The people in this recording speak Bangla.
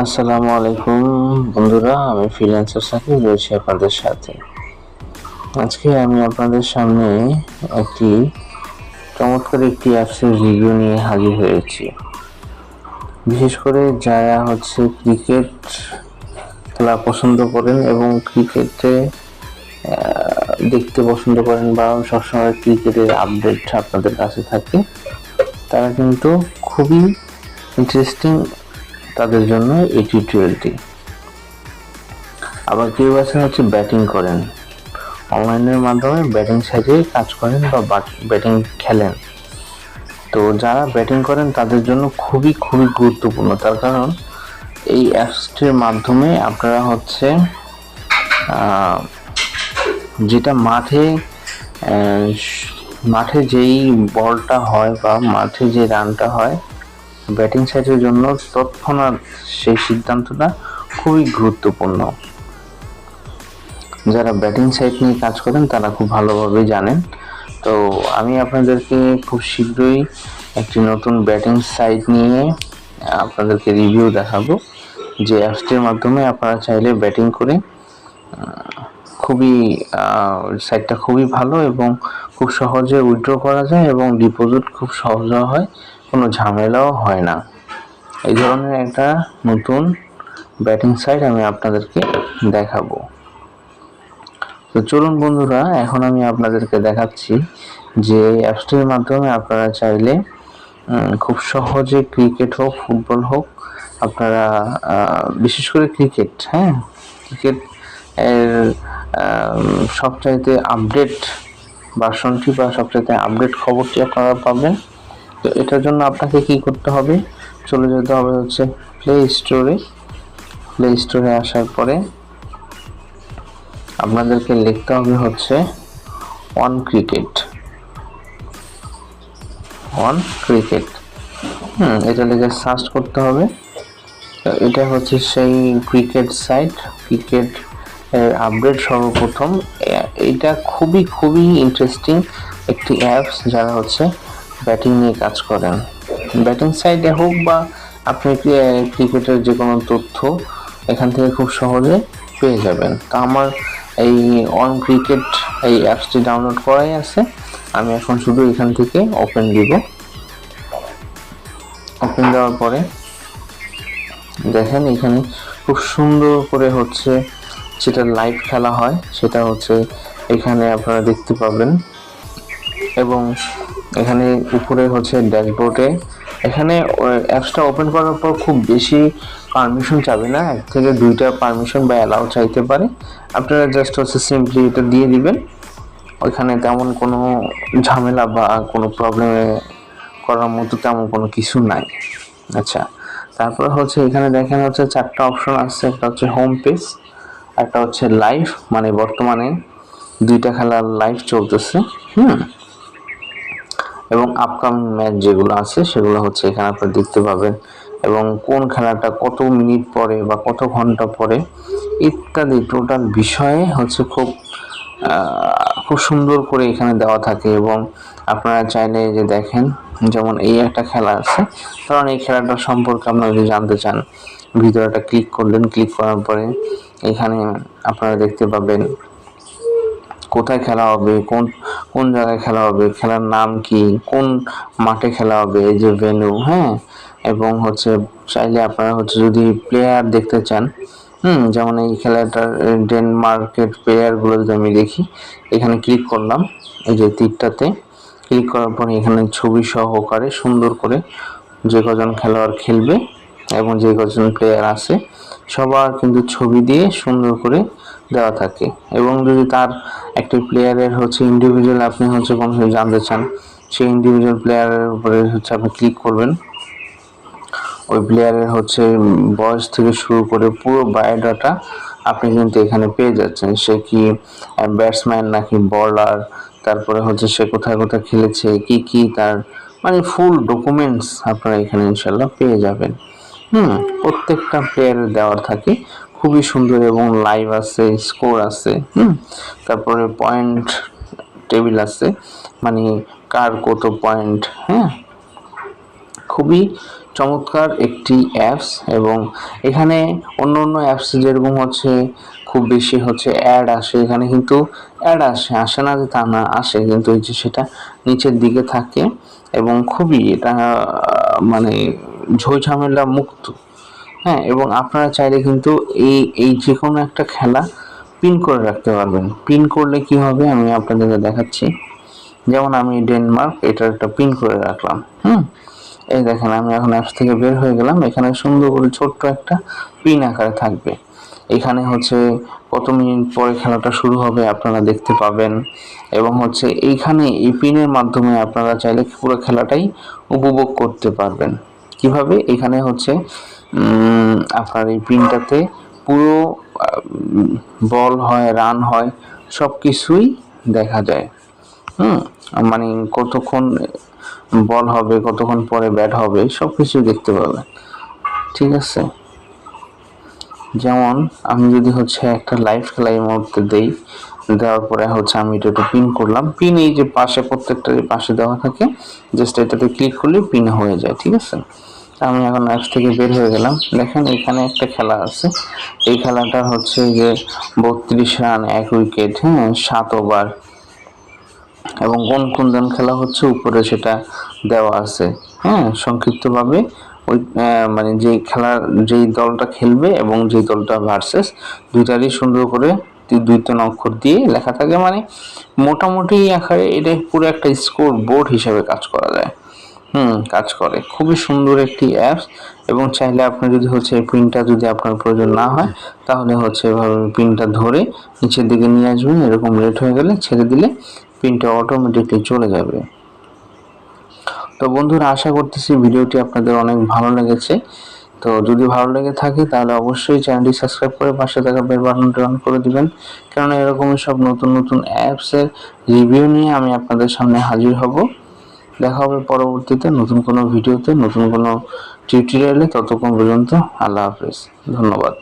আসসালামু আলাইকুম বন্ধুরা, আমি ফ্রিল্যান্সার সাকিব রয়েছি আপনাদের সাথে। আজকে আমি আপনাদের সামনে একটি চমৎকার একটি অ্যাপসের রিভিউ নিয়ে হাজির হয়েছি। বিশেষ করে যারা ক্রিকেট খেলা পছন্দ করেন এবং ক্রিকেটে দেখতে পছন্দ করেন বা সবসময় ক্রিকেটের আপডেট আপনাদের কাছে থাকে, তারা কিন্তু খুবই ইন্টারেস্টিং তাদের জন্য এই টিউটোরিয়ালটি। আবার কেউ আছেন ব্যাটিং করেন, অনলাইনের মাধ্যমে ব্যাটিং সাইটে কাজ করেন বা ব্যাটিং খেলেন। তো যারা ব্যাটিং করেন তাদের জন্য খুবই খুবই গুরুত্বপূর্ণ, তার কারণ এই অ্যাপসটির মাধ্যমে আপনারা যেটা মাঠে যেই বলটা হয় বা মাঠে যে রানটা হয়, ব্যাটিং সাইটের জন্য তৎক্ষণাৎ সেই সিদ্ধান্তটা খুবই গুরুত্বপূর্ণ। যারা ব্যাটিং সাইট নিয়ে কাজ করেন তারা খুব ভালোভাবে জানেন। তো আমি আপনাদেরকে খুব শীঘ্রই একটি নতুন ব্যাটিং সাইট নিয়ে আপনাদেরকে রিভিউ দেখাবো, যে অ্যাপসটির মাধ্যমে আপনারা চাইলে ব্যাটিং করে সাইটটা খুবই ভালো এবং খুব সহজে উইথড্র করা যায় এবং ডিপোজিট খুব সহজে হয়, কোনো ঝামেলাও হয় না। এই ধরনের একটা নতুন ব্যাটিং সাইট আমি আপনাদেরকে দেখাবো। তো চলুন বন্ধুরা, এখন আমি আপনাদেরকে দেখাচ্ছি যে অ্যাপসটির মাধ্যমে আপনারা চাইলে খুব সহজে ক্রিকেট হোক, ফুটবল হোক, আপনারা বিশেষ করে ক্রিকেট এর সবচাইতে আপডেট ভার্সনটি বা সবচাইতে আপডেট খবরটি আপনারা পাবেন। তো এটার জন্য আপনাকে কি করতে হবে, চলে যেতে হবে প্লে স্টোরে আসার পরে আপনাদেরকে লিখতে হবে ওয়ান ক্রিকেট এটা লিখে সার্চ করতে হবে। এটা সেই ক্রিকেট সাইট, ক্রিকেট এর আপডেট সর্বপ্রথম। এটা খুবই খুবই ইন্টারেস্টিং একটি অ্যাপস যারা ব্যাটিং নিয়ে কাজ করেন। ব্যাটিং সাইটে হোক বা আপনি ক্রিকেটের যে কোনো তথ্য এখান থেকে খুব সহজে পেয়ে যাবেন। তো আমার এই অন ক্রিকেট এই অ্যাপসটি ডাউনলোড করাই আছে। আমি এখন শুধু এখান থেকে ওপেন দিব। ওপেন দেওয়ার পরে দেখেন এখানে খুব সুন্দর করে যেটা লাইভ খেলা হয় সেটা এখানে আপনারা দেখতে পাবেন। এবং এখানে উপরে ড্যাশবোর্ডে এখানে অ্যাপসটা ওপেন করার পর খুব বেশি পারমিশন চাবে না, 1 থেকে 2টা পারমিশন বা অ্যালাউ চাইতে পারে। আপনারা জাস্ট সিম্পলি এটা দিয়ে দিবেন। ওইখানে তেমন কোনো ঝামেলা বা কোনো প্রবলেমে করার মতো তেমন কোনো কিছু নাই। আচ্ছা, তারপর এখানে দেখেন 4টা অপশন আছে। একটা হোম পেজ, একটা লাইভ, মানে বর্তমানে 2টা খেলার লাইভ চলতেছে, এবং আপকামিং ম্যাচ যেগুলো আছে সেগুলো এখানে আপনারা দেখতে পাবেন, এবং কোন খেলাটা কত মিনিট পরে বা কত ঘন্টা পরে ইত্যাদি টোটাল বিষয়ে খুব সুন্দর করে এখানে দেওয়া থাকে। এবং আপনারা চাইলে যে দেখেন, যেমন এই একটা খেলা আছে, কারণ এই খেলাটা সম্পর্কে আপনারা যদি জানতে চান, ভিডিওটা ক্লিক করলেন, ক্লিক করার পরে এখানে আপনারা দেখতে পাবেন কোথায় খেলা হবে, কোন জায়গায় খেলা হবে, খেলার নাম কি, কোন মাঠে খেলা হবে, এই যে ভেন্যু, এবং চাইলে আপনারা যদি প্লেয়ার দেখতে চান, যেমন এই খেলাটার ডেনমার্কের প্লেয়ারগুলো যদি আমি দেখি, এখানে ক্লিক করলাম, এই যে তীরটাতে ক্লিক করার পরে এখানে ছবি সহকারে সুন্দর করে যে কজন খেলোয়াড় খেলবে এবং যে কজন প্লেয়ার আছে সবার কিন্তু ছবি দিয়ে সুন্দর করে দেওয়া থাকে। এবং যদি তার একটি প্লেয়ারের ইন্ডিভিজুয়াল আপনি কোনো কিছু জানতে চান, সেই ইন্ডিভিজুয়াল প্লেয়ারের উপরে আপনি ক্লিক করবেন। ওই প্লেয়ারের বয়স থেকে শুরু করে পুরো বায়োডাটা আপনি কিন্তু এখানে পেয়ে যাচ্ছেন। সে কি ব্যাটসম্যান নাকি বোলার, তারপরে সে কোথায় কোথায় খেলেছে, কি তার মানে ফুল ডকুমেন্টস আপনারা এখানে ইনশাল্লাহ পেয়ে যাবেন। প্রত্যেকটা প্লেয়ারের দেওয়ার থাকে, খুবই সুন্দর, এবং লাইভ আছে, স্কোর আছে, তারপরে পয়েন্ট টেবিল আছে, মানে কার কত পয়েন্ট, খুবই চমৎকার একটি অ্যাপস। এবং এখানে অন্য অন্য অ্যাপস যেরকম হচ্ছে খুব বেশি হচ্ছে অ্যাড আসে, এখানে কিন্তু অ্যাড আসে না যে তা না, আসে, কিন্তু এই যে সেটা নিচের দিকে থাকে এবং খুবই এটা মানে ঝামেলা মুক্ত। হ্যাঁ, এবং আপনারা চাইলে কিন্তু এই যে কোনো একটা খেলা পিন করে রাখতে পারবেন। পিন করলে কি হবে আমি আপনাদেরকে দেখাচ্ছি। যেমন আমি ডেনমার্ক এটার একটা পিন করে রাখলাম। এই দেখেন আমি এখন অ্যাপস থেকে বের হয়ে গেলাম। এখানে সুন্দর করে ছোট্ট একটা পিন আকারে থাকবে। এখানে হচ্ছে কত মিনিট পরে খেলাটা শুরু হবে আপনারা দেখতে পাবেন। এবং হচ্ছে এইখানে এই পিনের মাধ্যমে আপনারা চাইলে পুরো খেলাটাই উপভোগ করতে পারবেন। কিভাবে? এখানে হচ্ছে আপনার এই পিনটাতে পুরো বল হয়, রান হয়, সব কিছুই দেখা যায়। মানে কতক্ষণ বল হবে, কতক্ষণ পরে ব্যাট হবে, সব কিছু দেখতে পাবেন। ঠিক আছে, যেমন আমি যদি হচ্ছে একটা লাইভ খেলা এই মুহূর্তে দেওয়ার পরে হচ্ছে আমি এটা একটু পিন করলাম। পিন এই যে পাশে প্রত্যেকটার পাশে দেওয়া থাকে, জাস্ট এটাতে ক্লিক করলে পিন হয়ে যায়। ঠিক আছে, আমি এখন অ্যাপস থেকে বের হয়ে গেলাম। দেখেন এখানে একটা খেলা আছে। এই খেলাটা হচ্ছে যে 32 রান 1 উইকেট, 7 ওভার, এবং কোন জন খেলা হচ্ছে উপরে সেটা দেওয়া আছে। সংক্ষিপ্তভাবে ওই মানে যেই দলটা খেলবে এবং যেই দলটা ভার্সেস, দুইটারই সুন্দর করে দুইটা অক্ষর দিয়ে লেখা থাকে। মানে মোটামুটি আকারে এটা পুরো একটা স্কোর বোর্ড হিসেবে কাজ করা যায়। কাজ করে। খুবই সুন্দর একটি অ্যাপস। এবং চাইলে আপনি যদি হচ্ছে এই পিনটা যদি আপনার প্রয়োজন না হয়, তাহলে হচ্ছে এভাবে পিনটা ধরে নিচের দিকে নিয়ে আসবেন। এরকম রেড হয়ে গেলে ছেড়ে দিলে পিনটা অটোমেটিকলি চলে যাবে। তো বন্ধুরা, আশা করতেছি ভিডিওটি আপনাদের অনেক ভালো লেগেছে। তো যদি ভালো লেগে থাকে তাহলে অবশ্যই চ্যানেলটি সাবস্ক্রাইব করে পাশে থাকা বেল বাটনটি অন করে দিবেন, কেননা এরকমই সব নতুন নতুন অ্যাপসের রিভিউ নিয়ে আমি আপনাদের সামনে হাজির হব। দেখা হবে পরবর্তীতে নতুন কোনো ভিডিওতে, নতুন কোনো টিউটোরিয়ালে। ততক্ষণ পর্যন্ত আল্লাহ হাফেজ, ধন্যবাদ।